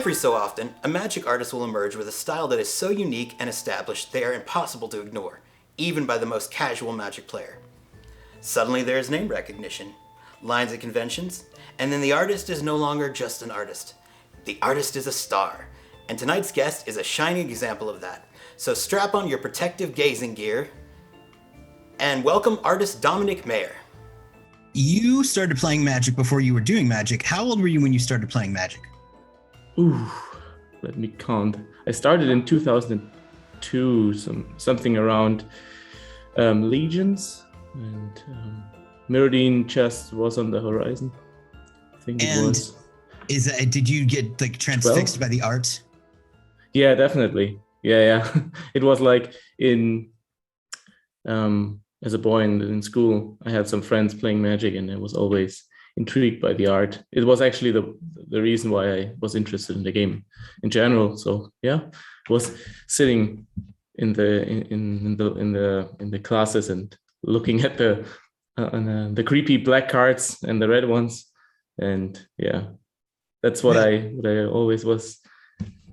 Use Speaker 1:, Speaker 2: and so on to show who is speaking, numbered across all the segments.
Speaker 1: Every so often, a magic artist will emerge with a style that is so unique and established they are impossible to ignore, even by the most casual magic player. Suddenly there is name recognition, lines and conventions, and then the artist is no longer just an artist. The artist is a star, and tonight's guest is a shining example of that. So strap on your protective gazing gear and welcome artist Dominik Mayer.
Speaker 2: You started playing Magic before you were doing Magic. How old were you when you started playing Magic?
Speaker 3: Ooh, let me count. I started in 2002, something around Legions, and Mirrodin just was on the horizon. I think it was.
Speaker 2: Did you get like transfixed
Speaker 3: 12?
Speaker 2: by the art?
Speaker 3: Yeah, definitely. Yeah. It was like as a boy in school, I had some friends playing Magic, and I was always intrigued by the art. It was actually the reason why I was interested in the game in general. So yeah, I was sitting in the classes and looking at the creepy black cards and the red ones, and yeah, that's what I always was.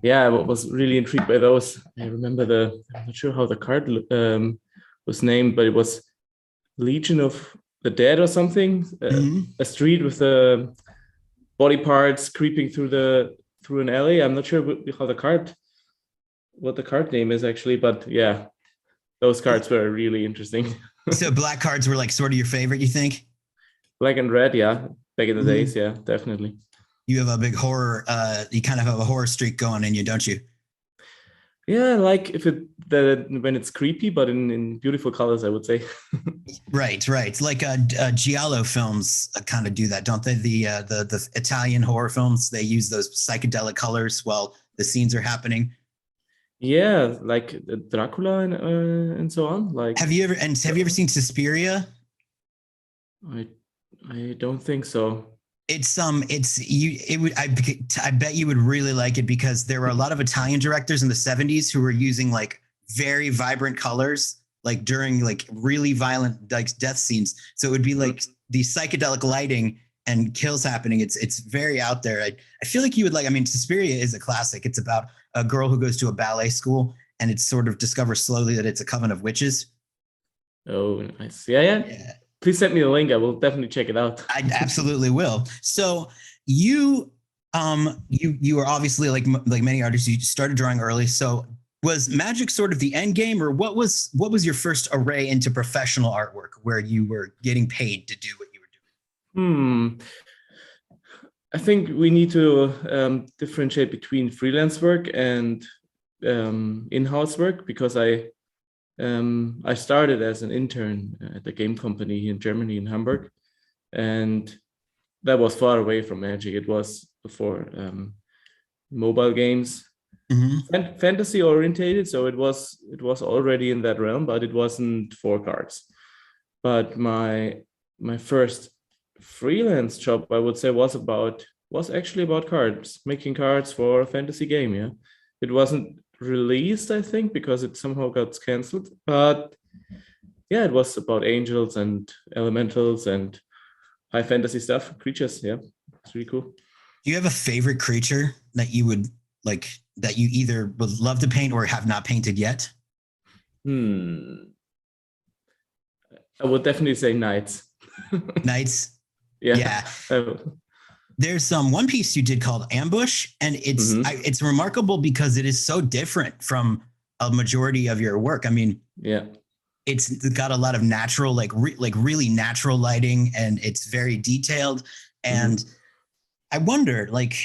Speaker 3: Yeah, I was really intrigued by those. I remember I'm not sure how the card was named, but it was Legion of the Dead or something. A street with the body parts creeping through an alley. I'm not sure what the card name is actually, but yeah, those cards were really interesting.
Speaker 2: So black cards were like sort of your favorite, you think?
Speaker 3: Black and red, yeah. Back in the days, yeah, definitely.
Speaker 2: You have a big horror, you kind of have a horror streak going in you, don't you?
Speaker 3: Yeah, like when it's creepy, but in beautiful colors, I would say.
Speaker 2: Right. Like Giallo films kind of do that, don't they? The Italian horror films, they use those psychedelic colors while the scenes are happening.
Speaker 3: Yeah, like Dracula and so on. Like,
Speaker 2: have you ever seen Suspiria?
Speaker 3: I don't think so.
Speaker 2: I bet you would really like it, because there were a lot of Italian directors in the 70s who were using like very vibrant colors, like during like really violent like death scenes. So it would be like the psychedelic lighting and kills happening. It's very out there. I feel like you would like, I mean, Suspiria is a classic. It's about a girl who goes to a ballet school, and it sort of discovers slowly that it's a coven of witches.
Speaker 3: Oh, nice. Yeah. Please send me the link. I will definitely check it out.
Speaker 2: I absolutely will. So you are obviously like many artists, you started drawing early. So was Magic sort of the end game, or what was your first array into professional artwork where you were getting paid to do what you were doing?
Speaker 3: I think we need to differentiate between freelance work and in-house work, because I started as an intern at a game company here in Germany, in Hamburg, and that was far away from Magic. It was before mobile games, fantasy orientated, so it was already in that realm, but it wasn't for cards. But my first freelance job, I would say, was actually about cards, making cards for a fantasy game. Yeah, it wasn't released, I think, because it somehow got cancelled, but yeah, it was about angels and elementals and high fantasy stuff, creatures. Yeah, it's really cool.
Speaker 2: Do you have a favorite creature that you would like, that you either would love to paint or have not painted yet?
Speaker 3: I would definitely say knights.
Speaker 2: Knights.
Speaker 3: Yeah.
Speaker 2: There's one piece you did called Ambush, and it's remarkable because it is so different from a majority of your work. I mean,
Speaker 3: yeah,
Speaker 2: it's got a lot of natural, like really natural lighting, and it's very detailed. And I wonder, like,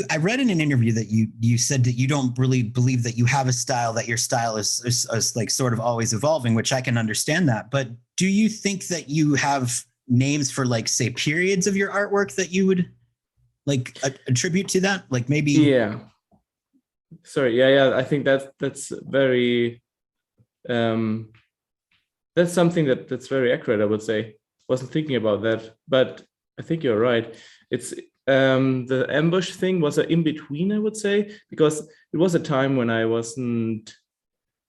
Speaker 2: I read in an interview that you said that you don't really believe that you have a style, that your style is like sort of always evolving, which I can understand that. But do you think that you have names for, like, say, periods of your artwork that you would like attribute to that? Like maybe.
Speaker 3: Yeah. Sorry. Yeah. I think that's very, that's something that's very accurate, I would say. Wasn't thinking about that, but I think you're right. It's the ambush thing was an in-between, I would say, because it was a time when I wasn't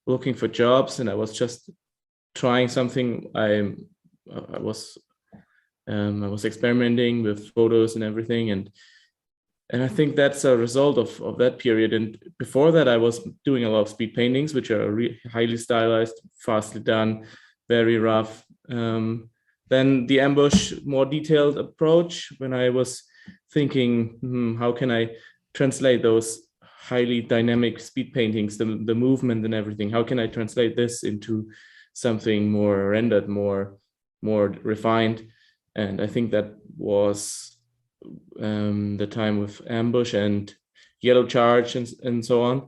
Speaker 3: looking for jobs and I was just trying something. I was experimenting with photos and everything, and And I think that's a result of that period. And before that, I was doing a lot of speed paintings, which are highly stylized, fastly done, very rough. Then the ambush, more detailed approach, when I was thinking, how can I translate those highly dynamic speed paintings, the movement and everything, how can I translate this into something more rendered, more refined? And I think that was the time with ambush and yellow charge and so on.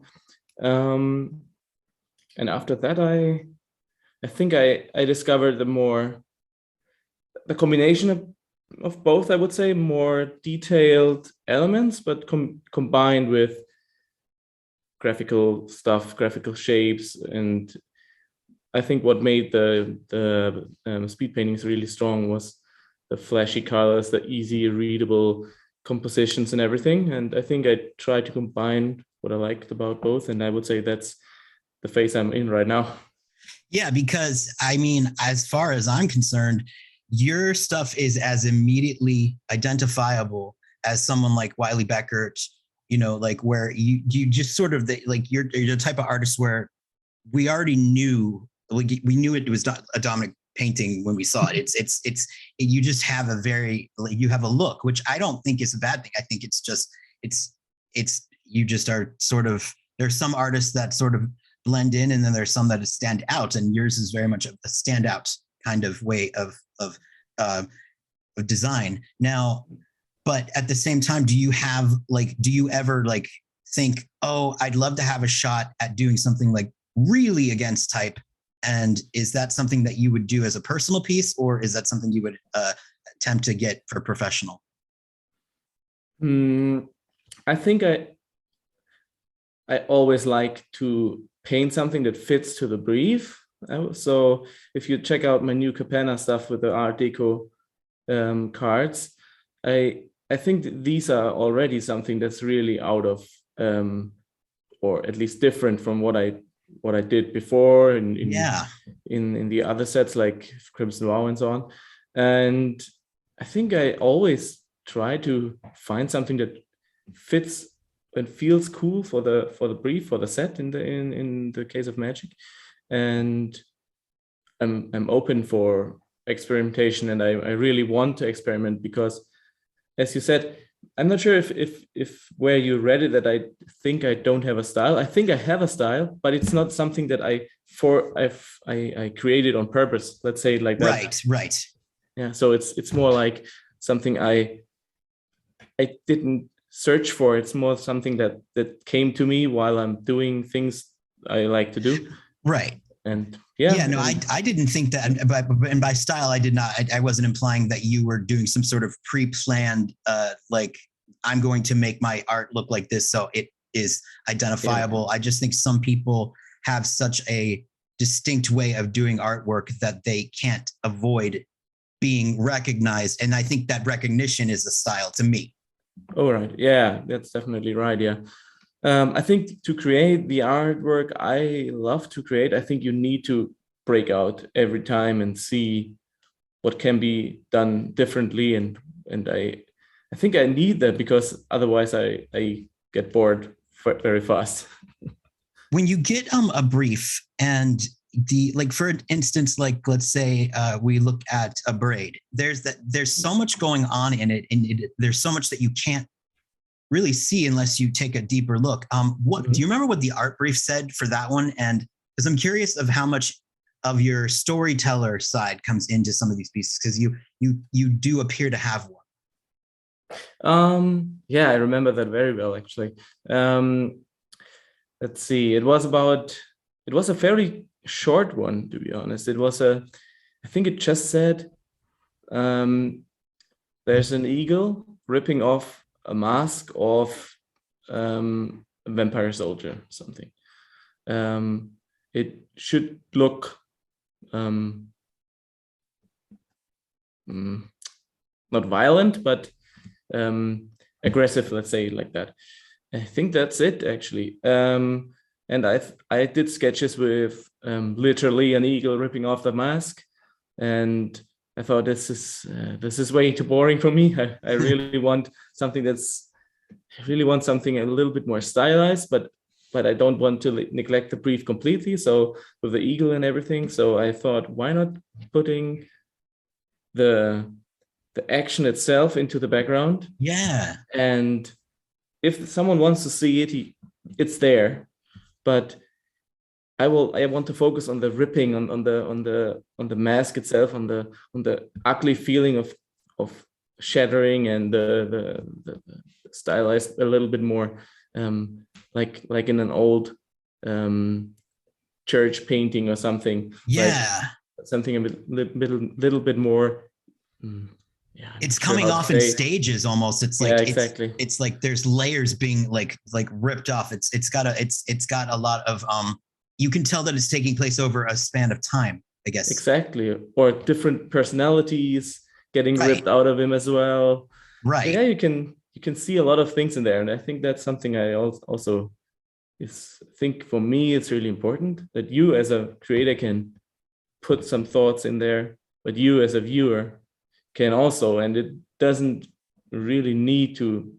Speaker 3: And after that, I think I discovered the combination of both, I would say, more detailed elements, but combined with graphical stuff, graphical shapes. And I think what made the speed paintings really strong was the flashy colors, the easy readable compositions and everything. And I think I tried to combine what I liked about both. And I would say that's the phase I'm in right now.
Speaker 2: Yeah, because I mean, as far as I'm concerned, your stuff is as immediately identifiable as someone like Wiley Beckert, you know, like where you just sort of like you're the type of artist where we already knew, like we knew it was a Dominik painting when we saw it. It's you just have a very, like, you have a look, which I don't think is a bad thing. I think it's just it's you just are sort of, there's some artists that sort of blend in, and then there's some that stand out, and yours is very much a standout kind of way of design. Now, but at the same time, do you ever like think, oh, I'd love to have a shot at doing something like really against type? And is that something that you would do as a personal piece, or is that something you would attempt to get for professional?
Speaker 3: I think I always like to paint something that fits to the brief. So if you check out my new Capena stuff with the Art Deco cards, I think these are already something that's really out of, or at least different from what I did before in the other sets like Crimson Vow and so on. And I think I always try to find something that fits and feels cool for the brief, for the set in the case of Magic. And I'm open for experimentation, and I really want to experiment because, as you said, I'm not sure if where you read it that I think I don't have a style. I think I have a style, but it's not something that I created on purpose. Let's say it like that.
Speaker 2: Right.
Speaker 3: Yeah. So it's more like something I didn't search for. It's more something that came to me while I'm doing things I like to do.
Speaker 2: Right.
Speaker 3: And
Speaker 2: I didn't think that, and by style, I did not, I wasn't implying that you were doing some sort of pre-planned, like, I'm going to make my art look like this, so it is identifiable. I just think some people have such a distinct way of doing artwork that they can't avoid being recognized. And I think that recognition is a style to me.
Speaker 3: Oh, right. Yeah, that's definitely right. Yeah. I think to create the artwork I love to create, I think you need to break out every time and see what can be done differently. And I think I need that, because otherwise I get bored very fast.
Speaker 2: When you get a brief and for instance, like, let's say we look at a braid, there's so much going on in it, and there's so much that you can't really see unless you take a deeper look. Do you remember what the art brief said for that one? And because I'm curious of how much of your storyteller side comes into some of these pieces, because you do appear to have one.
Speaker 3: Yeah, I remember that very well, actually. Let's see. It was a very short one, to be honest. I think it just said, there's an eagle ripping off a mask of a vampire soldier, something. It should look not violent, but aggressive, let's say it like that. I think that's it, actually. And I did sketches with literally an eagle ripping off the mask, and I thought this is way too boring for me. I really want something that's I really want something a little bit more stylized, but I don't want to neglect the brief completely. So with the eagle and everything, so I thought, why not putting the action itself into the background?
Speaker 2: Yeah.
Speaker 3: And if someone wants to see it, it's there. But I want to focus on the ripping, on the mask itself, on the ugly feeling of shattering, and the stylized a little bit more, like in an old church painting or something.
Speaker 2: Yeah.
Speaker 3: Like something a little bit more. Yeah,
Speaker 2: it's coming off in stages almost. It's like,
Speaker 3: yeah, exactly.
Speaker 2: It's like there's layers being like ripped off. It's got a lot of you can tell that it's taking place over a span of time, I guess.
Speaker 3: Exactly. Or different personalities getting ripped out of him as well.
Speaker 2: Right.
Speaker 3: Yeah, you can see a lot of things in there. And I think that's something I also think for me, it's really important that you as a creator can put some thoughts in there, but you as a viewer can also, and it doesn't really need to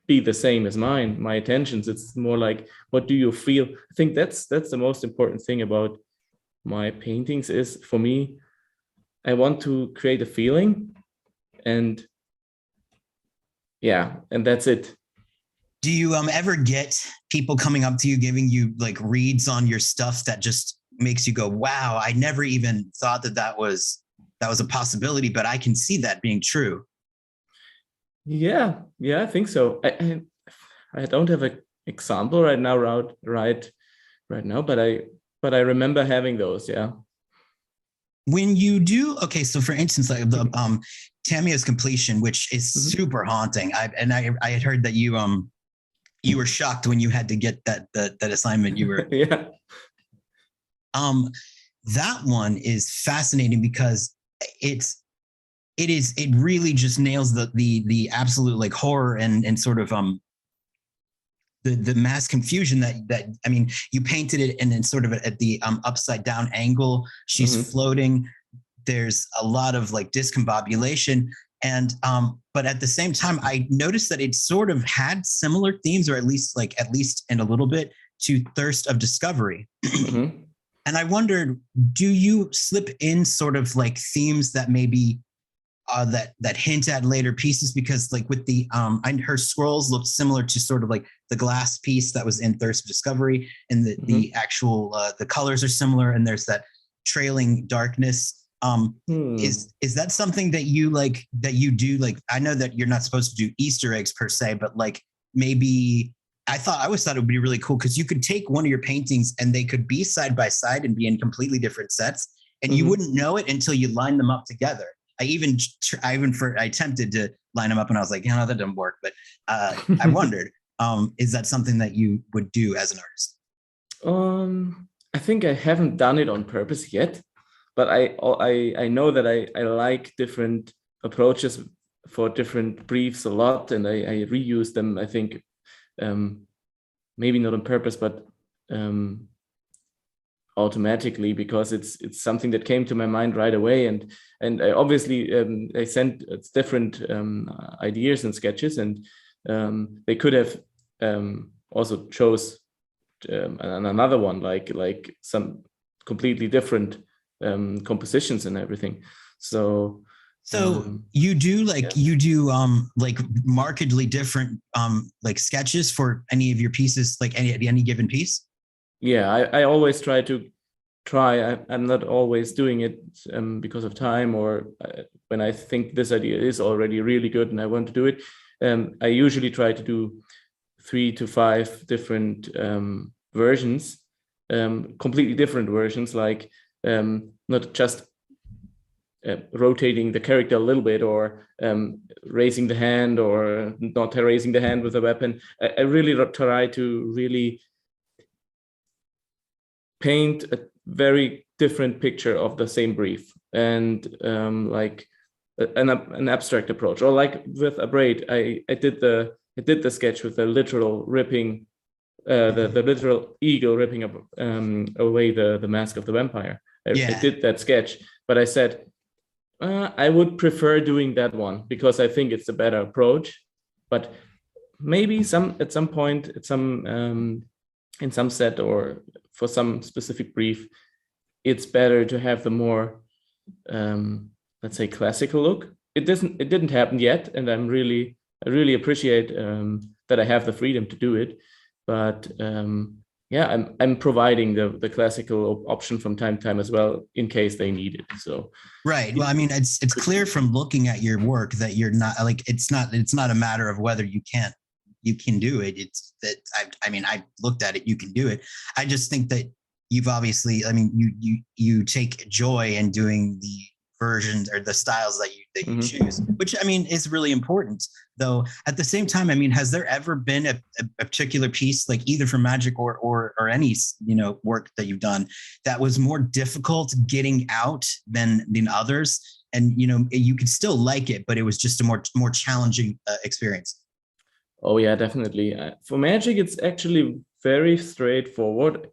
Speaker 3: be the same as my attentions. It's more like, what do you feel? I think that's the most important thing about my paintings is, for me, I want to create a feeling, and yeah, and that's it.
Speaker 2: Do you ever get people coming up to you giving you like reads on your stuff that just makes you go, wow, I never even thought that was a possibility, but I can see that being true?
Speaker 3: Yeah, I think so. I don't have an example right now, but I remember having those. Yeah.
Speaker 2: When you do, okay, so for instance, like the Tamiya's Completion, which is super haunting. I had heard that you were shocked when you had to get that assignment. You were
Speaker 3: yeah.
Speaker 2: That one is fascinating because it really just nails the absolute like horror and sort of the mass confusion that I mean, you painted it and then sort of at the upside down angle. She's floating. There's a lot of like discombobulation. And but at the same time, I noticed that it sort of had similar themes, or at least in a little bit, to Thirst of Discovery. And I wondered, do you slip in sort of like themes that maybe that hint at later pieces? Because like with the her scrolls looked similar to sort of like the glass piece that was in Thirst of Discovery, and the actual the colors are similar, and there's that trailing darkness. Is that something that you do? Like, I know that you're not supposed to do Easter eggs per se, but like maybe I always thought it would be really cool because you could take one of your paintings and they could be side by side and be in completely different sets, and you wouldn't know it until you line them up together. I attempted to line them up and I was like, that didn't work. But I wondered, is that something that you would do as an artist?
Speaker 3: I think I haven't done it on purpose yet, but I know that I like different approaches for different briefs a lot, and I reuse them. I think maybe not on purpose, but automatically, because it's something that came to my mind right away, and I obviously I sent different ideas and sketches, and they could have also chose another one, like some completely different compositions and everything. So
Speaker 2: you do like markedly different like sketches for any of your pieces, like any given piece?
Speaker 3: Yeah, I always I'm not always doing it because of time, or when I think this idea is already really good and I want to do it. I usually try to do 3 to 5 different versions, completely different versions, like not just rotating the character a little bit, or raising the hand, or not raising the hand with a weapon. I really try to really paint a very different picture of the same brief, and like an abstract approach. Or like with a braid, I did the sketch with the literal ripping, the literal eagle ripping up away the mask of the vampire. I did that sketch, but I said I would prefer doing that one because I think it's a better approach. But maybe at some point, at some in some set or for some specific brief, it's better to have the more let's say classical look. It didn't happen yet, and I really appreciate that I have the freedom to do it. But yeah, I'm providing the classical option from time to time as well in case they need it. So
Speaker 2: right. Well, I mean, it's clear from looking at your work that you're not like it's not a matter of whether you can do it. It's that I mean, I looked at it, you can do it. I just think that you've obviously, I mean, you take joy in doing the versions or the styles that you choose, which I mean is really important. Though at the same time, I mean, has there ever been a particular piece, like either for Magic or any work that you've done, that was more difficult getting out than others, and you could still like it, but it was just a more challenging experience?
Speaker 3: Oh yeah, definitely. For Magic, it's actually very straightforward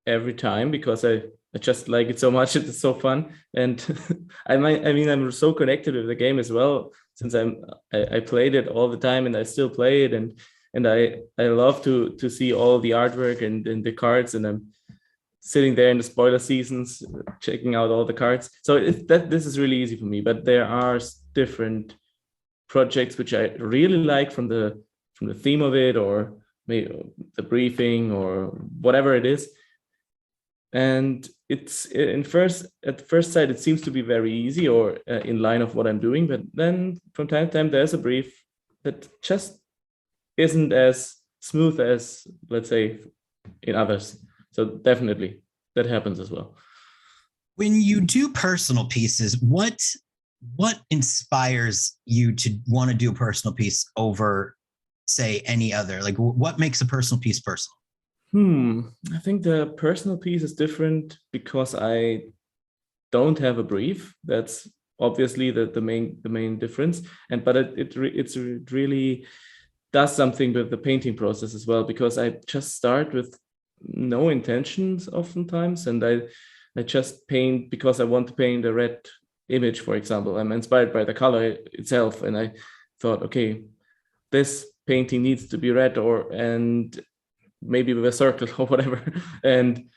Speaker 3: every time because I just like it so much. It's so fun, and I mean I'm so connected with the game as well since I played it all the time and I still play it, and I love to see all the artwork and the cards, and I'm sitting there in the spoiler seasons checking out all the cards. So this is really easy for me. But there are different projects which I really like from the theme of it, or maybe the briefing or whatever it is. And it's at the first sight, it seems to be very easy or in line of what I'm doing. But then from time to time, there's a brief that just isn't as smooth as, let's say, in others. So definitely that happens as well.
Speaker 2: When you do personal pieces, what inspires you to want to do a personal piece over, say, any other? Like, what makes a personal piece personal?
Speaker 3: I think the personal piece is different because I don't have a brief. That's obviously the main difference. But it really does something with the painting process as well, because I just start with no intentions oftentimes, and I just paint because I want to paint a red image, for example. I'm inspired by the color itself, and I thought, okay, this painting needs to be red, and maybe with a circle or whatever. And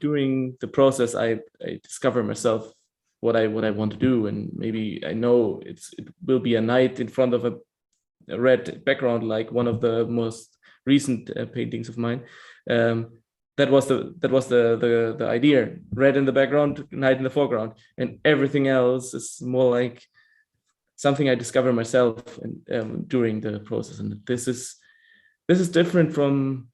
Speaker 3: during the process, I discover myself what I want to do, and maybe I know it will be a night in front of a red background, like one of the most recent paintings of mine. That was the idea: red in the background, night in the foreground, and everything else is more like something I discover myself and during the process. And this is different from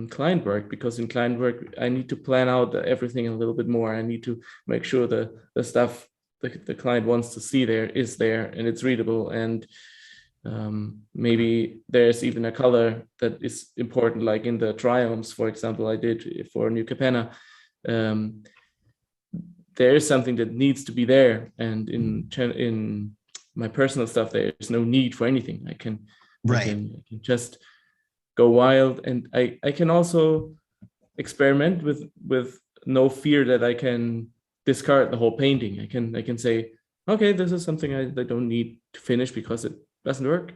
Speaker 3: client work, because in client work I need to plan out everything a little bit more. I need to make sure the stuff the client wants to see there is there and it's readable, and maybe there's even a color that is important, like in the triumphs, for example, I did for New Capenna. There is something that needs to be there, and in my personal stuff there's no need for anything. I can just go wild, and I can also experiment with no fear that I can discard the whole painting. I can say, okay, this is something I don't need to finish because it doesn't work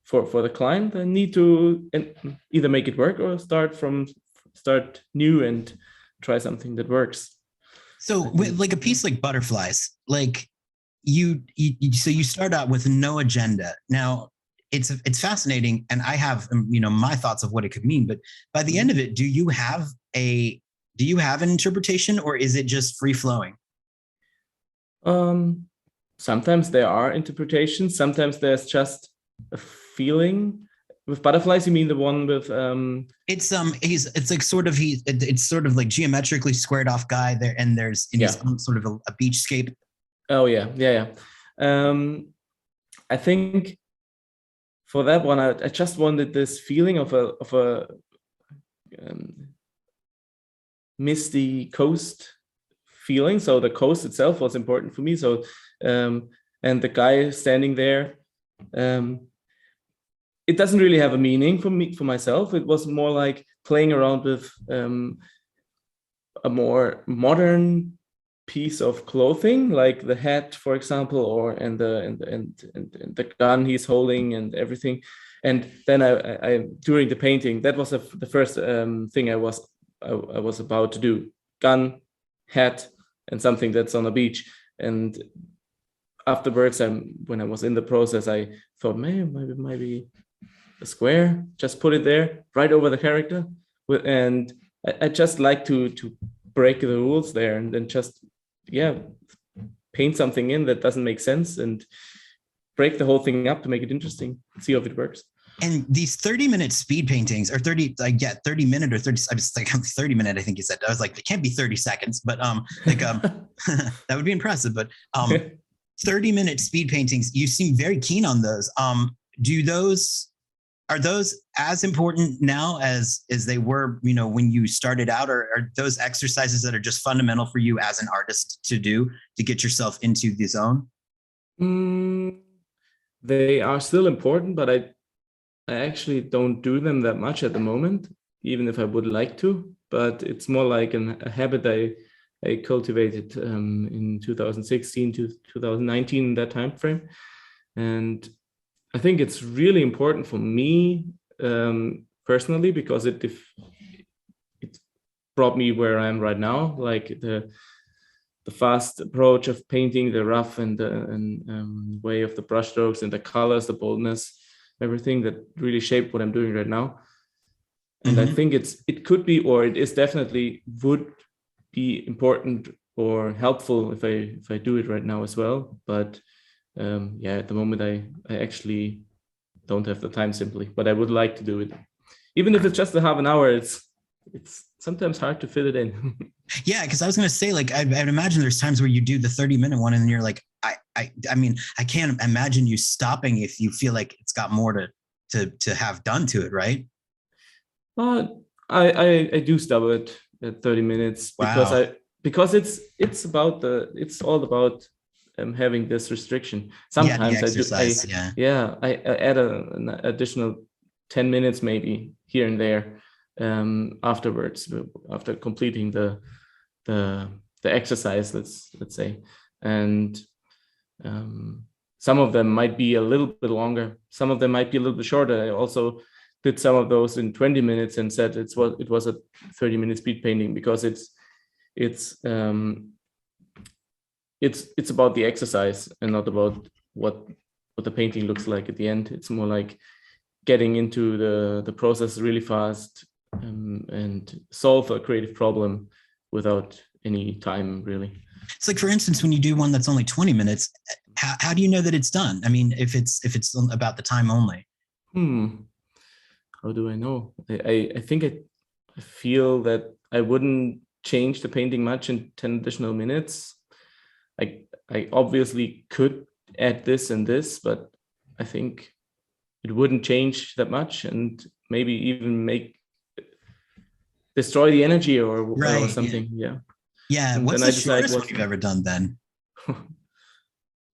Speaker 3: for the client. I need to either make it work or start new and try something that works.
Speaker 2: So with like a piece like Butterflies, like you start out with no agenda. Now it's fascinating, and I have my thoughts of what it could mean, but by the end of it, do you have an interpretation, or is it just free flowing?
Speaker 3: Sometimes there are interpretations, sometimes there's just a feeling. With Butterflies, you mean the one with
Speaker 2: it's sort of like geometrically squared off guy there, and there's sort of a beachscape.
Speaker 3: Oh yeah. I think for that one, I just wanted this feeling of a misty coast feeling. So the coast itself was important for me. So and the guy standing there, it doesn't really have a meaning for myself. It was more like playing around with a more modern piece of clothing, like the hat, for example, or and the gun he's holding and everything. And then I during the painting, that was the first thing I was about to do: gun, hat, and something that's on a beach. And afterwards, when I was in the process, I thought, man, maybe a square, just put it there, right over the character, and I just like to break the rules there, and then just paint something in that doesn't make sense and break the whole thing up to make it interesting, see if it works.
Speaker 2: And these 30-minute speed paintings, or 30, 30 minute or 30, I was like 30 minute, I think you said. I was like, it can't be 30 seconds, but that would be impressive. But 30-minute speed paintings, you seem very keen on those. Are those as important now as they were, when you started out, or are those exercises that are just fundamental for you as an artist to do to get yourself into the zone?
Speaker 3: They are still important, but I actually don't do them that much at the moment, even if I would like to. But it's more like a habit I cultivated in 2016 to 2019, that time frame. And I think it's really important for me personally, because it brought me where I am right now, like the fast approach of painting, the rough and the way of the brushstrokes and the colors, the boldness, everything that really shaped what I'm doing right now. And I think it could be, or it is definitely would be important or helpful if I do it right now as well. But at the moment I actually don't have the time simply, but I would like to do it. Even if it's just a half an hour, it's sometimes hard to fit it in.
Speaker 2: Yeah, because I was going to say, like, I'd imagine there's times where you do the 30-minute one and you're like, I mean, I can't imagine you stopping if you feel like it's got more to have done to it, right?
Speaker 3: I do stop it at 30 minutes.
Speaker 2: Wow.
Speaker 3: because it's all about having this restriction. Sometimes I add an additional 10 minutes maybe here and there afterwards, after completing the exercise, let's say. And some of them might be a little bit longer, some of them might be a little bit shorter. I also did some of those in 20 minutes and said it was a 30-minute speed painting, because it's about the exercise and not about what the painting looks like at the end. It's more like getting into the process really fast and solve a creative problem without any time, really.
Speaker 2: It's like, for instance, when you do one that's only 20 minutes, how do you know that it's done? I mean, if it's about the time only.
Speaker 3: How do I know? I think I feel that I wouldn't change the painting much in 10 additional minutes. I obviously could add this and this, but I think it wouldn't change that much, and maybe even destroy the energy or something.
Speaker 2: Yeah. What's the shortest one you've ever done then?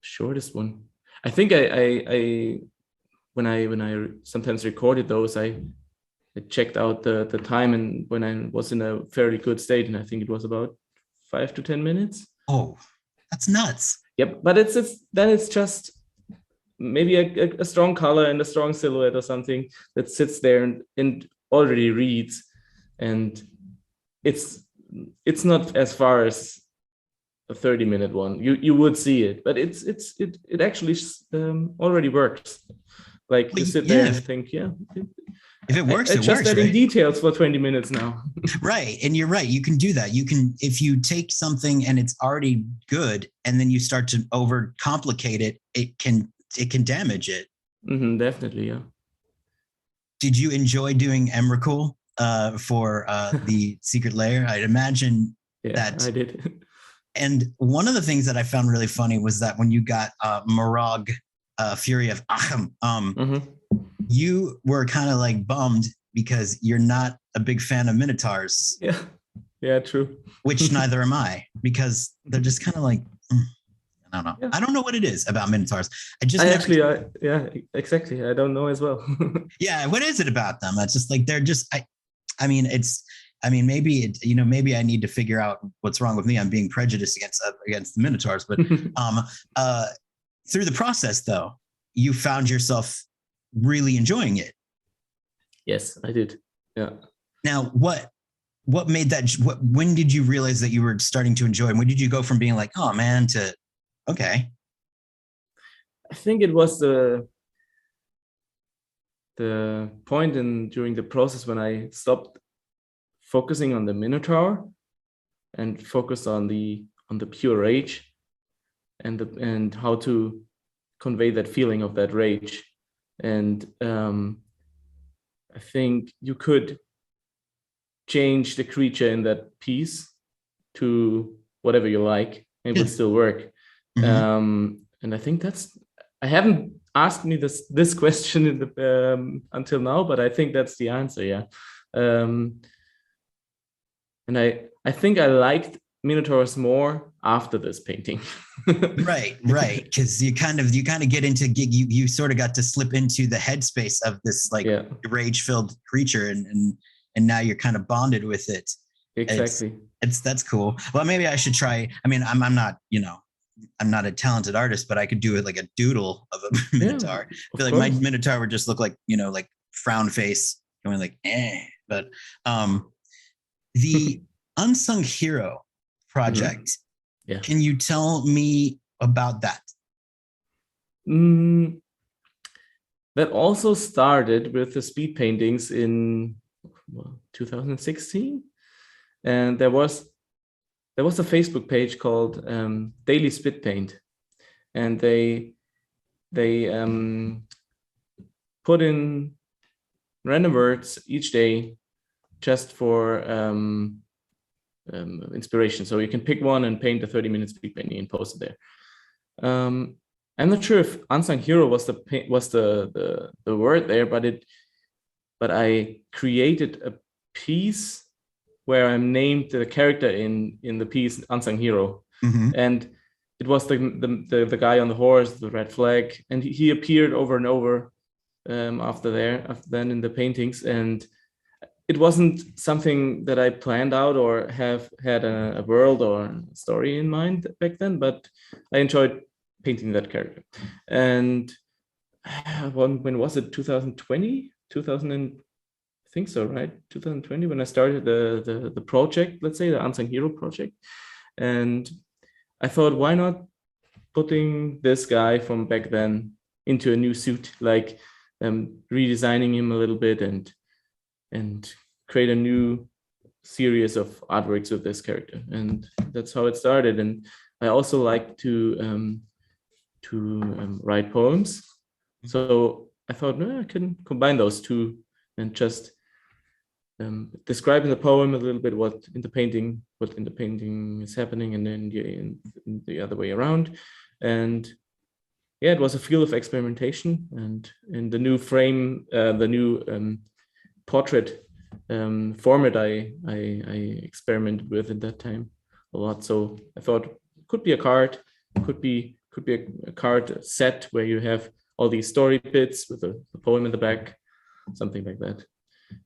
Speaker 3: Shortest one. I think I when I sometimes recorded those, I checked out the time, and when I was in a fairly good state, and I think it was about 5 to 10 minutes.
Speaker 2: Oh, that's nuts.
Speaker 3: Yep, but it's just maybe a strong color and a strong silhouette or something that sits there and already reads, and it's not as far as a 30-minute one. You would see it, but it actually already works. Like, you sit there and think,
Speaker 2: if it works,
Speaker 3: it
Speaker 2: works.
Speaker 3: Just adding details for 20 minutes now.
Speaker 2: Right. And you're right. You can do that. You can, if you take something and it's already good, and then you start to overcomplicate it, it can damage it.
Speaker 3: Definitely, yeah.
Speaker 2: Did you enjoy doing Emrakul for the Secret Lair? I'd imagine that
Speaker 3: I did.
Speaker 2: And one of the things that I found really funny was that when you got Morag, Fury of Achim, you were kind of like bummed because you're not a big fan of Minotaurs.
Speaker 3: Yeah, true.
Speaker 2: Which neither am I, because they're just kind of like, I don't know. Yeah. I don't know what it is about Minotaurs.
Speaker 3: Exactly. I don't know as well.
Speaker 2: Yeah, what is it about them? It's just like, they're just, I mean, it's I mean, maybe I need to figure out what's wrong with me. I'm being prejudiced against the Minotaurs, but uh, through the process, though, you found yourself really enjoying it.
Speaker 3: Yes, I did. Yeah.
Speaker 2: Now, what made that? When did you realize that you were starting to enjoy? And when did you go from being like, oh man, to okay?
Speaker 3: I think it was the point during the process when I stopped focusing on the Minotaur and focused on the pure rage and how to convey that feeling of that rage. And I think you could change the creature in that piece to whatever you like, and it would still work. Mm-hmm. And I think I haven't asked me this question until now, but I think that's the answer. Yeah. And I think I liked Minotaurs more after this painting.
Speaker 2: right, because you kind of get into you sort of got to slip into the headspace of this like rage-filled creature, and now you're kind of bonded with it.
Speaker 3: Exactly.
Speaker 2: That's cool. Well, maybe I should try. I mean, I'm not, I'm not a talented artist, but I could do it like a doodle of a Minotaur. I feel like my Minotaur would just look like, like frown face going like, eh. But the Unsung Hero project. Mm-hmm. Yeah. Can you tell me about that?
Speaker 3: That also started with the speed paintings in 2016, and there was a Facebook page called Daily Spit Paint, and they put in random words each day just for inspiration. So you can pick one and paint a 30-minute speed painting and post it there. I'm not sure if Unsung Hero was the word there, but I created a piece where I named the character in the piece Unsung Hero. Mm-hmm. And it was the guy on the horse, the red flag, and he appeared over and over after then in the paintings. And it wasn't something that I planned out or have had a world or a story in mind back then, but I enjoyed painting that character. And when was it? 2020? I think so, right? 2020, when I started the project, let's say the Unsung Hero project. And I thought, why not putting this guy from back then into a new suit, like redesigning him a little bit and create a new series of artworks with this character. And that's how it started. And I also like to write poems. So I thought, no, I can combine those two and just describe in the poem a little bit what in the painting is happening, and then in the other way around. And yeah, it was a field of experimentation, and in the new frame, the new portrait format I experimented with at that time a lot. So I thought it could be a card, could be a card set where you have all these story bits with a poem in the back, something like that.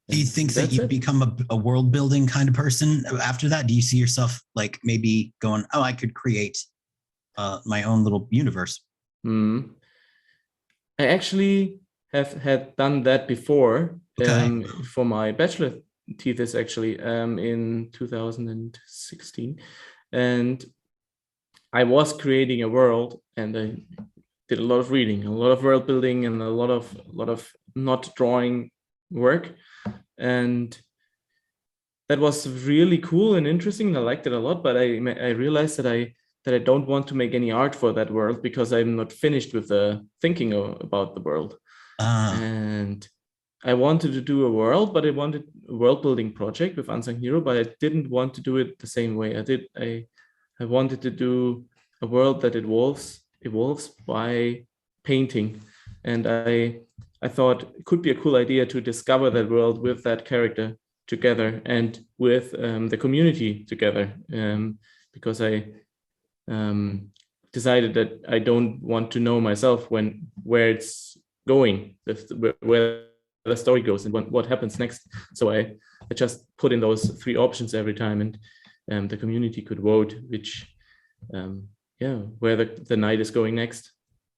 Speaker 2: Do you think that you've become a world building kind of person after that? Do you see yourself like maybe going, oh, I could create my own little universe?
Speaker 3: I actually had done that before. Okay. For my bachelor thesis, actually, in 2016. And I was creating a world, and I did a lot of reading, a lot of world building, and a lot of not drawing work. And that was really cool and interesting. I liked it a lot, but I realized that I don't want to make any art for that world because I'm not finished with the thinking about the world. And I wanted to do a world, but I wanted a world building project with Unsung Hero, but I didn't want to do it the same way. I wanted to do a world that evolves by painting. And I thought it could be a cool idea to discover that world with that character together and with the community together, because I decided that I don't want to know myself where it's going, where the story goes and what happens next. So I just put in those 3 options every time, and the community could vote which where the knight is going next.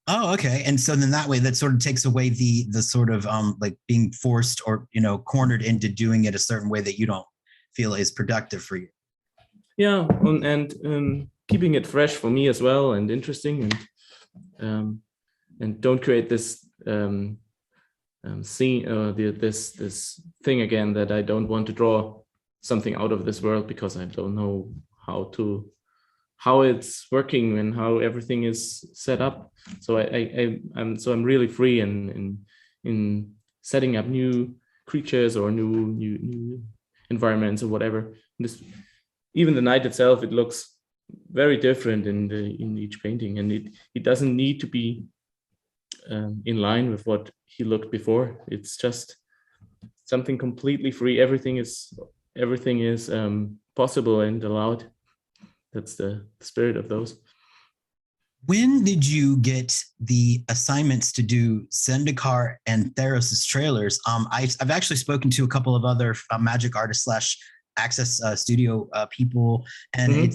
Speaker 2: Oh, okay. And so then that way, that sort of takes away the sort of like being forced or, cornered into doing it a certain way that you don't feel is productive for you.
Speaker 3: Yeah, and keeping it fresh for me as well and interesting, and don't create this scene, this thing again that I don't want to draw something out of this world because I don't know how it's working and how everything is set up. So I'm really free in setting up new creatures or new environments or whatever. Even the knight itself, it looks very different in each painting, and it doesn't need to be in line with what he looked before. It's just something completely free. Everything is possible and allowed. That's the spirit of those.
Speaker 2: When did you get the assignments to do Zendikar and Theros' trailers? I've actually spoken to a couple of other magic artists / Access Studio people, and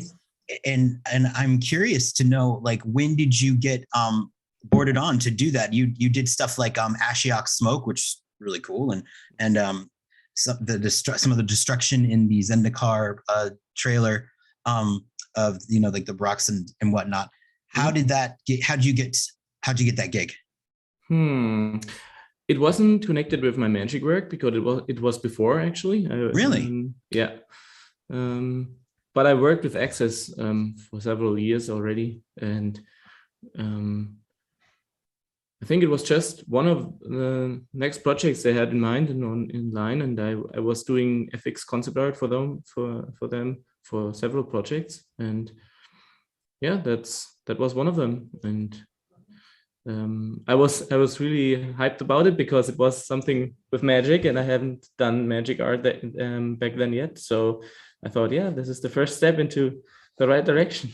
Speaker 2: and I'm curious to know, like, when did you get boarded on to do that? You did stuff like Ashiok Smoke, which is really cool, and some of the destruction in the Zendikar trailer of like the rocks and whatnot. How'd you get that gig?
Speaker 3: It wasn't connected with my magic work because it was before, actually.
Speaker 2: Really?
Speaker 3: Yeah. But I worked with Access for several years already, and I think it was just one of the next projects they had in mind and in line, and I was doing FX concept art for them for several projects, and yeah, that was one of them. And I was really hyped about it because it was something with magic, and I haven't done magic art back then yet. So I thought, yeah, this is the first step into the right direction.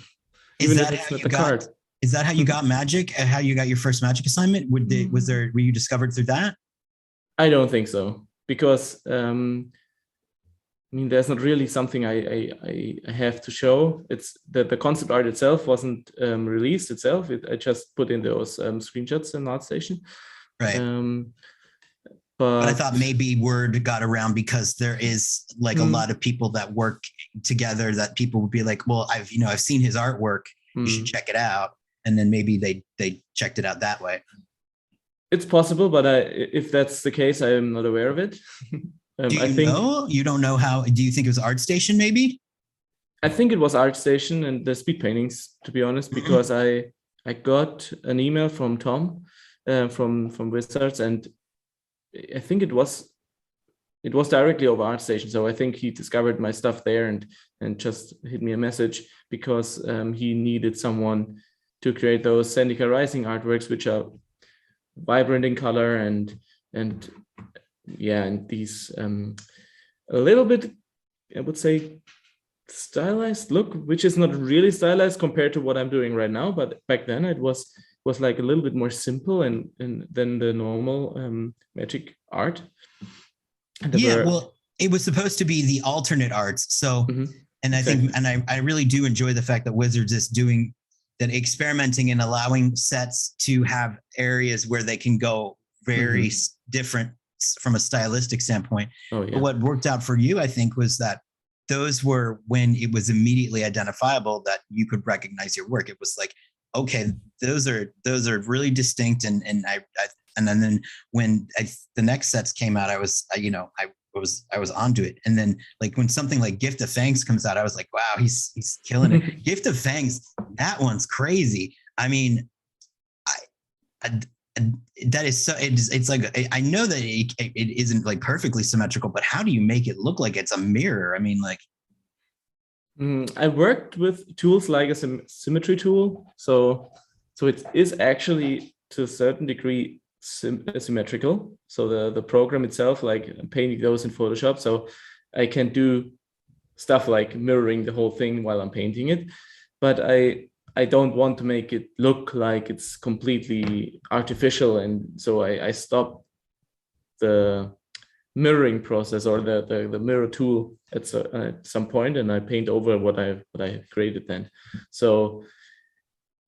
Speaker 2: Even if it's not the card. Is that how you got magic? How you got your first magic assignment? Were you discovered through that?
Speaker 3: I don't think so, because there's not really something I have to show. It's that the concept art itself wasn't released itself. I just put in those screenshots in ArtStation.
Speaker 2: Right. But I thought maybe word got around because there is like a lot of people that work together that people would be like, well, I've seen his artwork. You should check it out. And then maybe they checked it out that way.
Speaker 3: It's possible, but if that's the case, I am not aware of it.
Speaker 2: You don't know how? Do you think it was ArtStation? Maybe.
Speaker 3: I think it was ArtStation and the speed paintings, to be honest, because I got an email from Tom from Wizards, and I think it was directly over ArtStation. So I think he discovered my stuff there and just hit me a message because he needed someone to create those Zendikar Rising artworks, which are vibrant in color and these a little bit, I would say, stylized look, which is not really stylized compared to what I'm doing right now. But back then it was like a little bit more simple and than the normal magic art.
Speaker 2: Well, it was supposed to be the alternate arts. So, and I think, and I really do enjoy the fact that Wizards is doing that, experimenting and allowing sets to have areas where they can go very different from a stylistic standpoint. But what worked out for you, I think, was that those were when it was immediately identifiable that you could recognize your work. It was like, okay, those are really distinct. And then when the next sets came out, I was onto it. And then like when something like Gift of Fangs comes out, I was like, wow, he's killing it. Gift of Fangs, that one's crazy. I mean, that is so. It's like, I know that it isn't like perfectly symmetrical, but how do you make it look like it's a mirror? I mean, like.
Speaker 3: I worked with tools like a symmetry tool, so it is actually to a certain degree symmetrical. So the program itself, like painting those in Photoshop, so I can do stuff like mirroring the whole thing while I'm painting it, but I don't want to make it look like it's completely artificial, and so I stopped the mirroring process or the mirror tool at some point, and I paint over what I have created then. So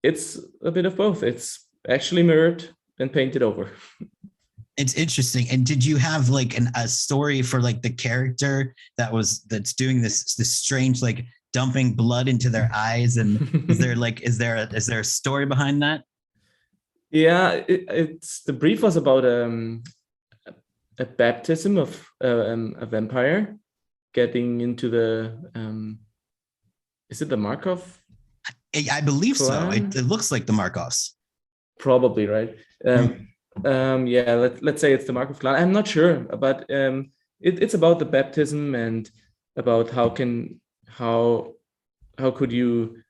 Speaker 3: it's a bit of both. It's actually mirrored and painted over.
Speaker 2: It's interesting. And did you have like a story for like the character that's doing this strange, like dumping blood into their eyes? And is there a story behind that?
Speaker 3: Yeah, it's the brief was about a baptism of a vampire getting into the is it the Markov?
Speaker 2: I believe
Speaker 3: clan?
Speaker 2: So. It looks like the Markovs.
Speaker 3: Probably, right. Yeah, let's say it's the Markov clan. I'm not sure, but it's about the baptism and about how could you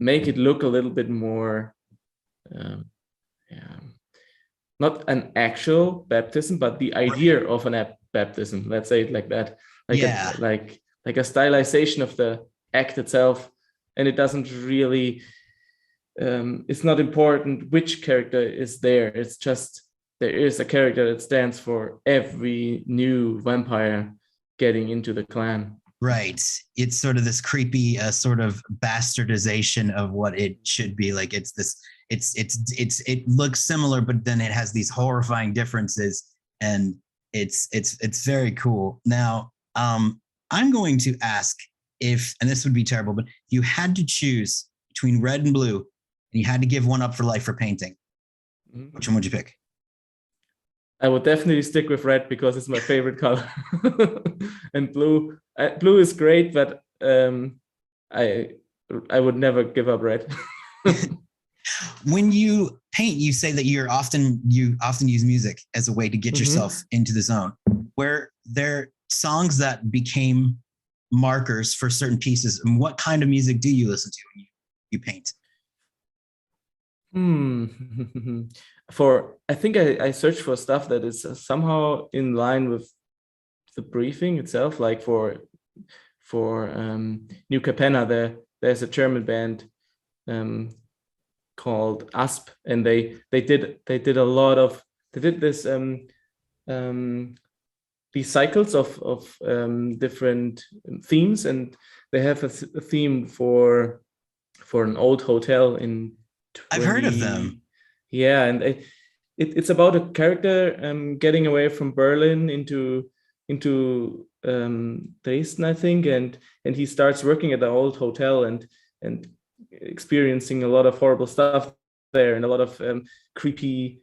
Speaker 3: make it look a little bit more not an actual baptism, but the idea of an baptism. Let's say it like that. Like like a stylization of the act itself, and it doesn't really. It's not important which character is there. It's just there is a character that stands for every new vampire getting into the clan.
Speaker 2: Right. It's sort of this creepy sort of bastardization of what it should be. Like it looks similar, but then it has these horrifying differences, and it's very cool. Now, I'm going to ask and this would be terrible, but if you had to choose between red and blue, and you had to give one up for life for painting, which one would you pick?
Speaker 3: I would definitely stick with red because it's my favorite color. And blue is great, but I would never give up red.
Speaker 2: When you paint, you say that you often use music as a way to get yourself into the zone. Were there songs that became markers for certain pieces, and what kind of music do you listen to when you paint?
Speaker 3: I think I searched for stuff that is somehow in line with the briefing itself. Like for New Capenna, there's a German band called Asp, and they did this these cycles of different themes, and they have a theme for an old hotel in 20,
Speaker 2: I've heard of them.
Speaker 3: Yeah, and it's about a character getting away from Berlin into Dresden, I think, and he starts working at the old hotel and experiencing a lot of horrible stuff there and a lot of creepy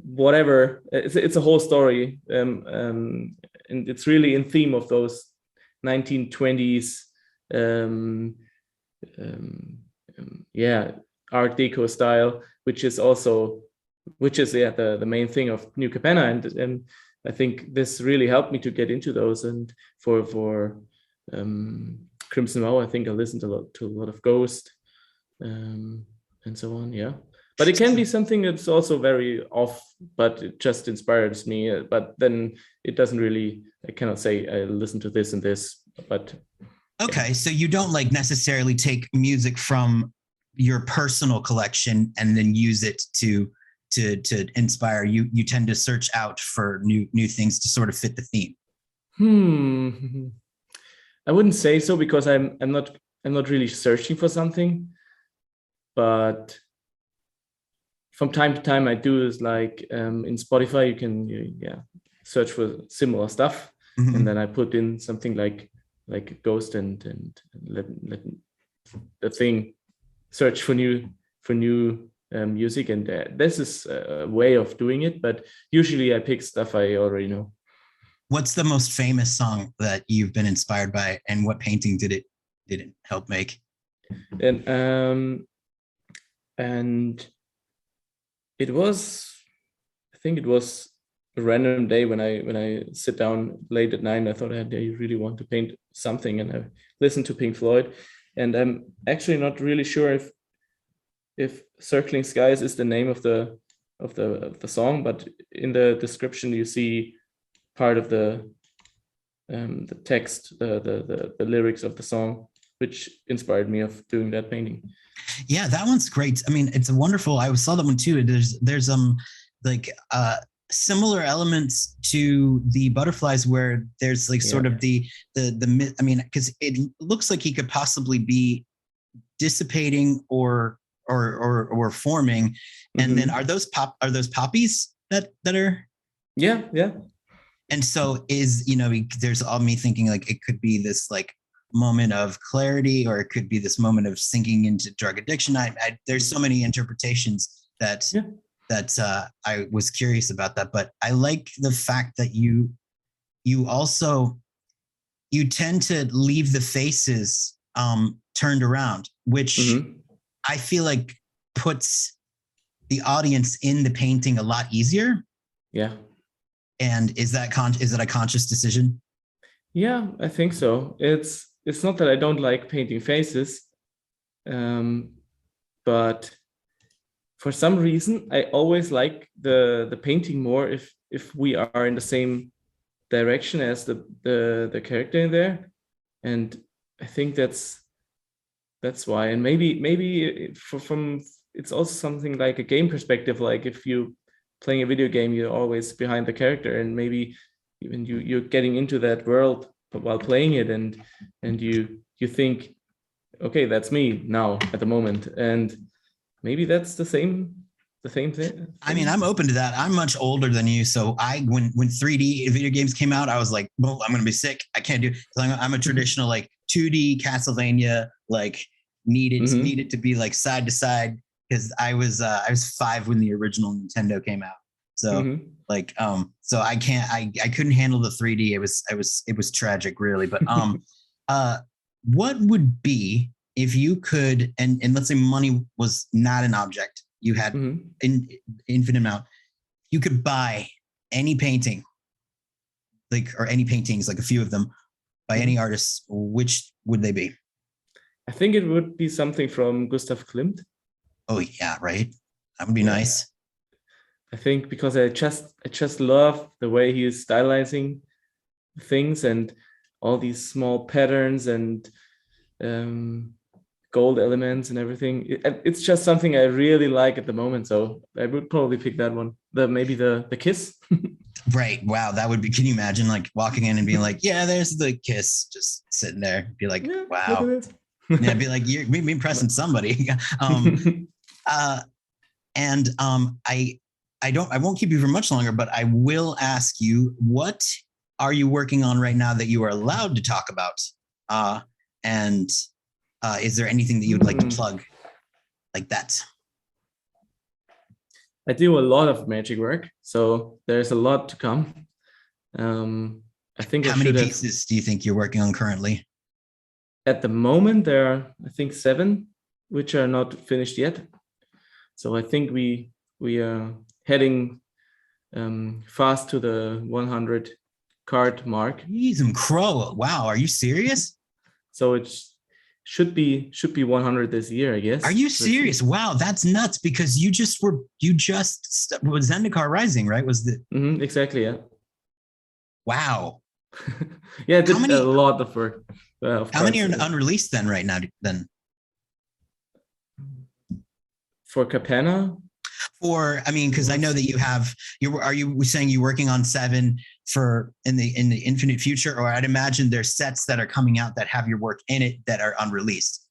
Speaker 3: whatever. It's a whole story, and it's really in theme of those 1920s Art Deco style, which is the main thing of New Capenna, and I think this really helped me to get into those. And for Crimson Vow, I think I listened to a lot of Ghost, and so on. Yeah, but it can be something that's also very off, but it just inspires me. But then it doesn't really. I cannot say I listen to this and this, but.
Speaker 2: Okay, so you don't like necessarily take music from your personal collection and then use it to inspire you. You tend to search out for new things to sort of fit the theme.
Speaker 3: I wouldn't say so, because I'm not really searching for something, but from time to time I do is like in Spotify you can search for similar stuff, and then I put in something like Ghost and let the thing search for new music, and this is a way of doing it, but usually I pick stuff I already know.
Speaker 2: What's the most famous song that you've been inspired by, and what painting did it help make?
Speaker 3: And it was, I think it was a random day when I sit down late at night, and I thought I really want to paint something, and I listened to Pink Floyd, and I'm actually not really sure if Circling Skies is the name of the song, but in the description you see part of the text, the lyrics of the song, which inspired me of doing that painting.
Speaker 2: Yeah, that one's great. I mean, it's a wonderful. I saw that one too. There's similar elements to the butterflies where there's like sort of the I mean, because it looks like he could possibly be dissipating or forming. And then are those poppies that are?
Speaker 3: Yeah.
Speaker 2: And so there's all me thinking like it could be this like moment of clarity, or it could be this moment of sinking into drug addiction. There's so many interpretations that I was curious about that, but I like the fact that you tend to leave the faces turned around, which I feel like puts the audience in the painting a lot easier.
Speaker 3: Yeah.
Speaker 2: And is that a conscious decision?
Speaker 3: Yeah, I think so. It's not that I don't like painting faces, but for some reason I always like the painting more if we are in the same direction as the character in there, and I think that's why. And maybe from it's also something like a game perspective. Like if you playing a video game, you're always behind the character, and maybe even you're getting into that world while playing it, and you think, okay, that's me now at the moment, and maybe that's the same thing.
Speaker 2: I mean, I'm open to that. I'm much older than you, so when 3D video games came out, I was like, well, I'm gonna be sick. I can't do. I'm a traditional like 2D Castlevania, like needed to be like side to side, because I was 5 when the original Nintendo came out. So so I couldn't handle the 3D. It was tragic, really. But what would be if you could, and let's say money was not an object, you had an infinite amount, you could buy any painting, or any paintings, like a few of them by any artists, which would they be?
Speaker 3: I think it would be something from Gustav Klimt.
Speaker 2: Oh yeah, right. That would be nice.
Speaker 3: I think because I just love the way he is stylizing things and all these small patterns and gold elements and everything. It's just something I really like at the moment. So I would probably pick that one. Maybe the kiss.
Speaker 2: Right. Wow. That would be, can you imagine like walking in and being like, yeah, there's the kiss, just sitting there. Be like, wow. Yeah, be like, you're me impressing somebody. I won't keep you for much longer, but I will ask you, what are you working on right now that you are allowed to talk about? And is there anything that you would like to plug like that?
Speaker 3: I do a lot of magic work, so there's a lot to come. I think
Speaker 2: how many pieces do you think you're working on currently?
Speaker 3: At the moment, there are, I think, 7 which are not finished yet. So I think we are heading fast to the 100 card mark.
Speaker 2: Jeez, crow! Wow, are you serious?
Speaker 3: So it should be 100 this year, I guess.
Speaker 2: Are you serious? Wow, that's nuts! Because you just was Zendikar Rising, right? Was the
Speaker 3: exactly, yeah.
Speaker 2: Wow.
Speaker 3: Yeah, it did a lot of work.
Speaker 2: How many are unreleased then right now? Then
Speaker 3: for Capena?
Speaker 2: Because I know that are you saying you're working on 7 for in the infinite future, or I'd imagine there's sets that are coming out that have your work in it that are unreleased.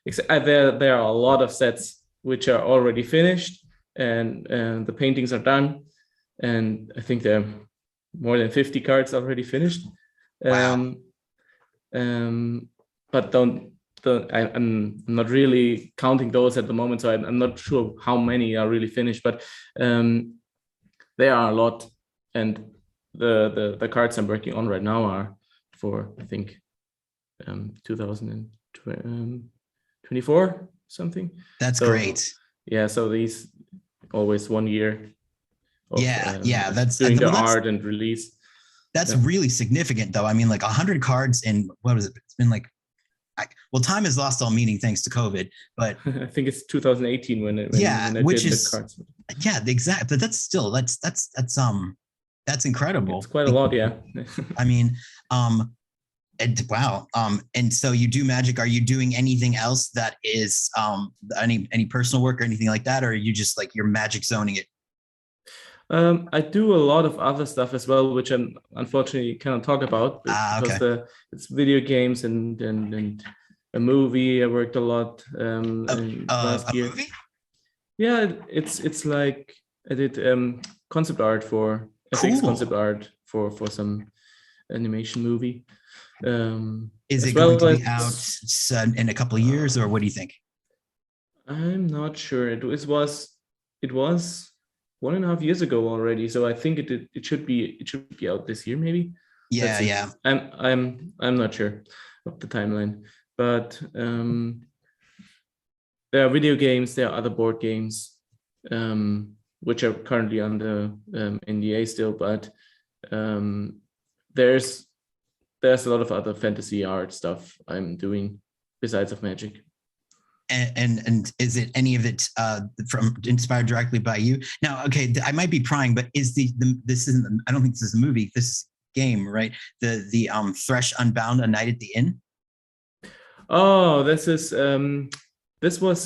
Speaker 3: There are a lot of sets which are already finished, and the paintings are done, and I think there are more than 50 cards already finished.
Speaker 2: Wow.
Speaker 3: But I'm not really counting those at the moment, so I'm not sure how many are really finished, but there are a lot, and the cards I'm working on right now are for, I think, 2024 something.
Speaker 2: That's great.
Speaker 3: Yeah, so these always 1 year of,
Speaker 2: that's
Speaker 3: doing the art and release.
Speaker 2: That's really significant, though. I mean, like 100 cards in, what was it? It's been like, time has lost all meaning thanks to COVID, but
Speaker 3: I think it's 2018 when I
Speaker 2: which
Speaker 3: did
Speaker 2: is
Speaker 3: the cards.
Speaker 2: Yeah, exactly. But that's still that's incredible.
Speaker 3: It's quite a lot, yeah.
Speaker 2: I mean, wow. And so you do magic. Are you doing anything else that is any personal work or anything like that, or are you just like you're magic zoning it?
Speaker 3: I do a lot of other stuff as well, which I unfortunately cannot talk about because
Speaker 2: Okay.
Speaker 3: it's video games and a movie. I worked a lot in last
Speaker 2: A
Speaker 3: year.
Speaker 2: movie?
Speaker 3: Yeah, it's like I did concept art for FX concept
Speaker 2: Cool.
Speaker 3: art for some animation movie.
Speaker 2: Is it
Speaker 3: As
Speaker 2: going
Speaker 3: well
Speaker 2: to be out
Speaker 3: as
Speaker 2: in a couple of years, or what do you think?
Speaker 3: I'm not sure. It was 1.5 years ago already, so I think it should be out this year maybe. Let's
Speaker 2: Yeah,
Speaker 3: see.
Speaker 2: yeah.
Speaker 3: I'm not sure of the timeline, but there are video games, there are other board games, which are currently under NDA still, but um, there's there's a lot of other fantasy art stuff I'm doing besides of Magic.
Speaker 2: And is it any of it from inspired directly by you? Now, okay, I might be prying, but is the this isn't? I don't think this is a movie. This is a game, right? The Thresh Unbound: A Night at the Inn.
Speaker 3: Oh, this was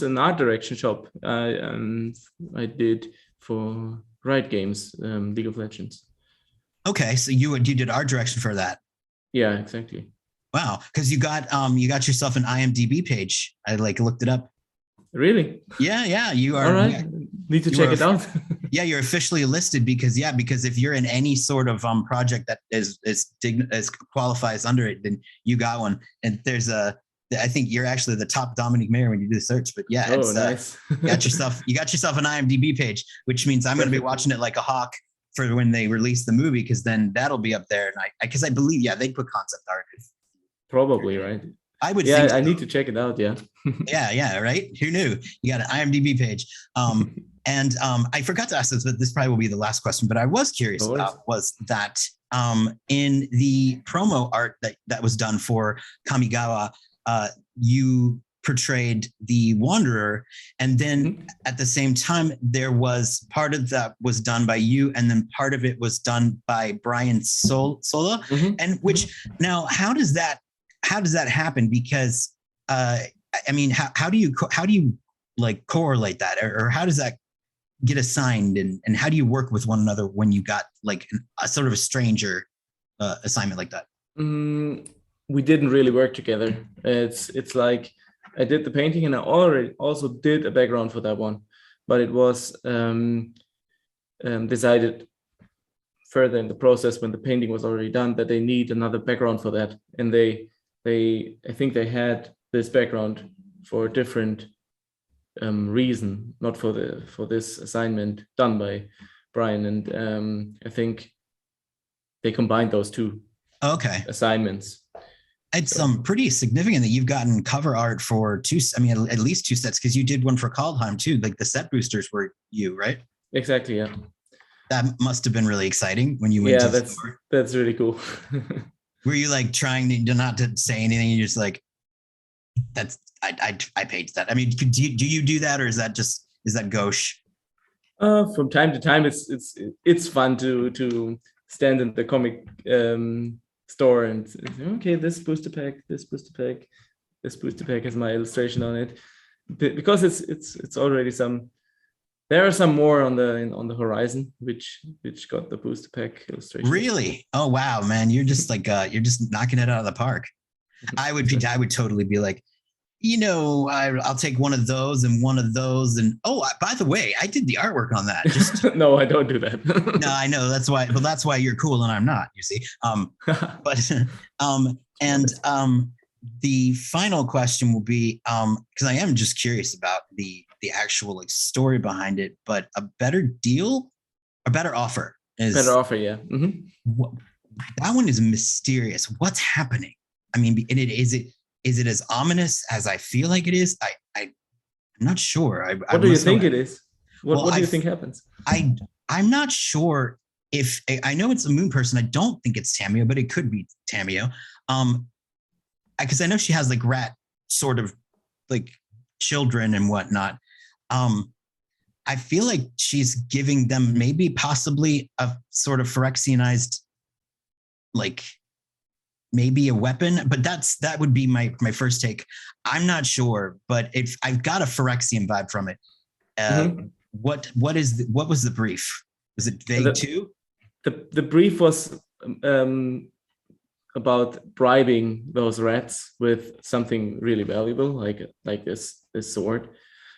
Speaker 3: an art direction shop I did for Riot Games, League of Legends.
Speaker 2: Okay, so you did art direction for that.
Speaker 3: Yeah, exactly.
Speaker 2: Wow, because you got yourself an IMDb page. I like looked it up.
Speaker 3: Really?
Speaker 2: Yeah, yeah, you
Speaker 3: All
Speaker 2: are.
Speaker 3: right.
Speaker 2: Yeah,
Speaker 3: Need to
Speaker 2: you
Speaker 3: check
Speaker 2: are.
Speaker 3: it out.
Speaker 2: Yeah, you're officially listed because if you're in any sort of project that is qualifies under it, then you got one. And I think you're actually the top Dominik Mayer when you do the search. But yeah,
Speaker 3: Oh,
Speaker 2: it's
Speaker 3: nice.
Speaker 2: you got yourself an IMDb page, which means I'm going to be
Speaker 3: Perfect.
Speaker 2: watching it like a hawk for when they release the movie, because then that'll be up there. And because I believe they put concept art.
Speaker 3: Probably, right?
Speaker 2: I would
Speaker 3: Yeah,
Speaker 2: think
Speaker 3: I
Speaker 2: so.
Speaker 3: need to check it out. Yeah.
Speaker 2: Yeah, right. Who knew? You got an IMDb page. And I forgot to ask this, but this probably will be the last question. But I was curious
Speaker 3: No worries.
Speaker 2: about was that in the promo art that was done for Kamigawa, you portrayed the Wanderer, and then at the same time there was part of that was done by you, and then part of it was done by Brian Sola, and which now how does that happen? Because I mean, how do you like correlate that, or how does that get assigned, and how do you work with one another when you got like a sort of a stranger assignment like that?
Speaker 3: We didn't really work together. It's like I did the painting and I already also did a background for that one, but it was decided further in the process when the painting was already done that they need another background for that, and they I think they had this background for a different reason, not for this assignment done by Brian, and I think they combined those two assignments.
Speaker 2: It's pretty significant that you've gotten cover art for two. I mean, at least two sets, because you did one for Kaldheim too. Like the set boosters were you, right?
Speaker 3: Exactly. Yeah.
Speaker 2: That must have been really exciting when you went to the store.
Speaker 3: That's really cool.
Speaker 2: Were you like trying to not to say anything? You're just like, I paid that. I mean, do you do that, or is that gauche?
Speaker 3: From time to time, it's fun to stand in the comic store and okay, this booster pack has my illustration on it, because it's already there are some more on the horizon which got the booster pack illustration.
Speaker 2: Really? Oh wow, man, you're just like you're just knocking it out of the park. I would totally be like, I'll take one of those and one of those. And by the way, I did the artwork on that.
Speaker 3: No, I don't do that.
Speaker 2: No, I know that's why you're cool and I'm not, you see. The final question will be, because I am just curious about the actual like story behind it, but a better offer is
Speaker 3: better offer. Yeah.
Speaker 2: That one is mysterious. What's happening? I mean, is it as ominous as I feel like it is? I'm not sure.
Speaker 3: What do you think it is? What do you think happens?
Speaker 2: I'm not sure if I know it's a moon person. I don't think it's Tamio, but it could be Tamio. Because I know she has like rat sort of like children and whatnot. I feel like she's giving them maybe possibly a sort of Phyrexianized, like maybe a weapon, but that would be my first take. I'm not sure, but if I've got a Phyrexian vibe from it. What was the brief? Was it vague too?
Speaker 3: The brief was about bribing those rats with something really valuable, like this sword.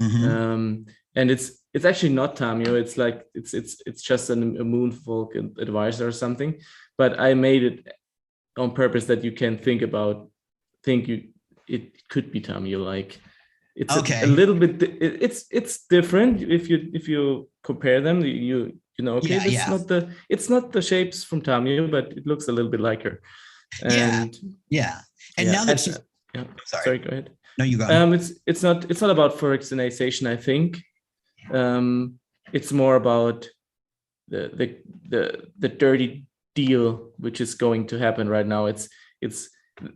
Speaker 2: Mm-hmm.
Speaker 3: And it's actually not Tamio. It's like it's just a moonfolk advisor or something. But I made it on purpose that you can think it could be Tamio. Like it's
Speaker 2: Okay.
Speaker 3: a little bit. It's different if you compare them. You know, okay, it's not the shapes from Tamio, but it looks a little bit like her. And
Speaker 2: And now that she's
Speaker 3: sorry, go ahead.
Speaker 2: No, you go.
Speaker 3: It's not about phyrexianization, I think. It's more about the dirty deal which is going to happen right now. It's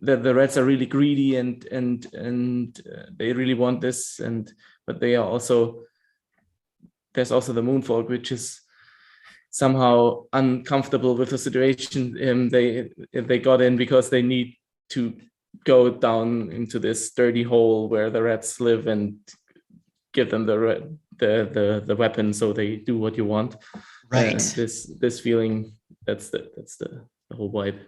Speaker 3: the rats are really greedy and they really want this, but they are also, there's also the moonfolk, which is somehow uncomfortable with the situation. They got in because they need to go down into this dirty hole where the rats live and give them the weapon so they do what you want.
Speaker 2: Right.
Speaker 3: This feeling, that's the whole vibe.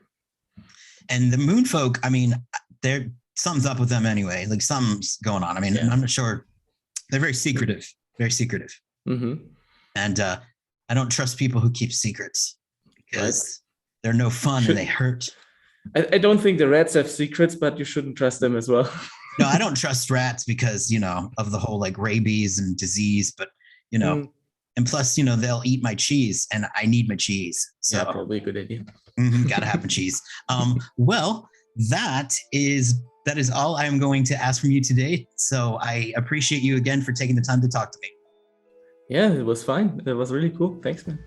Speaker 2: And the moonfolk, I mean, there something's up with them anyway. Like something's going on. I mean, I'm not sure. They're very secretive. Very secretive.
Speaker 3: Mm-hmm.
Speaker 2: And I don't trust people who keep secrets because they're no fun and they hurt.
Speaker 3: I don't think the rats have secrets, but you shouldn't trust them as well.
Speaker 2: No, I don't trust rats because, of the whole like rabies and disease, but, and plus, they'll eat my cheese and I need my cheese. So
Speaker 3: probably a good idea.
Speaker 2: Gotta have my cheese. Well, that is all I'm going to ask from you today. So I appreciate you again for taking the time to talk to me.
Speaker 3: Yeah, it was fine. It was really cool. Thanks, man.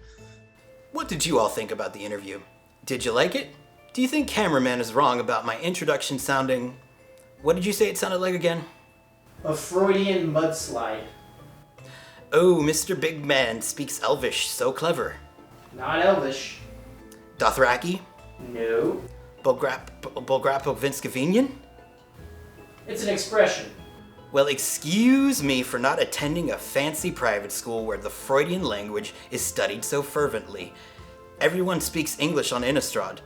Speaker 1: What did you all think about the interview? Did you like it? Do you think Cameraman is wrong about my introduction sounding... What did you say it sounded like again?
Speaker 4: A Freudian mudslide.
Speaker 1: Oh, Mr. Big Man speaks Elvish, so clever.
Speaker 4: Not Elvish.
Speaker 1: Dothraki?
Speaker 4: No.
Speaker 1: Bulgrapovinskavinian?
Speaker 4: It's an expression.
Speaker 1: Well, excuse me for not attending a fancy private school where the Freudian language is studied so fervently. Everyone speaks English on Innistrad,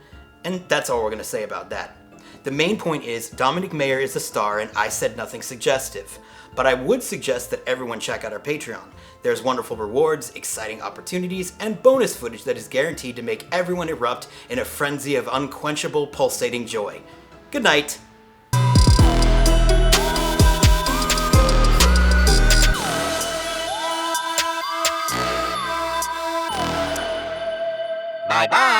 Speaker 1: and that's all we're going to say about that. The main point is Dominik Mayer is the star and I said nothing suggestive. But I would suggest that everyone check out our Patreon. There's wonderful rewards, exciting opportunities, and bonus footage that is guaranteed to make everyone erupt in a frenzy of unquenchable, pulsating joy. Good night. Bye-bye.